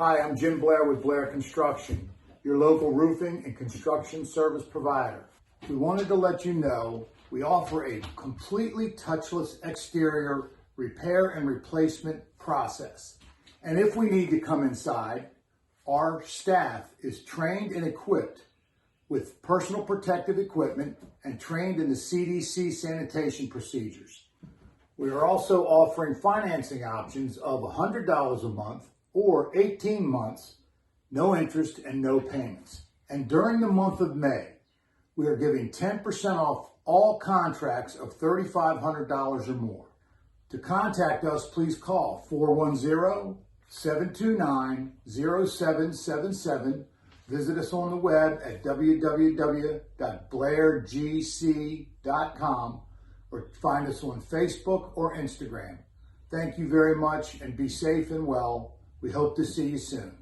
Hi, I'm Jim Blair with Blair Construction, your local roofing and construction service provider. We wanted to let you know we offer a completely touchless exterior repair and replacement process. And if we need to come inside, our staff is trained and equipped with personal protective equipment and trained in the CDC sanitation procedures. We are also offering financing options of $100 a month or 18 months, no interest and no payments. And during the month of May, we are giving 10% off all contracts of $3,500 or more. To contact us, please call 410-729-0777. Visit us on the web at www.blairgc.com or find us on Facebook or Instagram. Thank you very much and be safe and well. We hope to see you soon.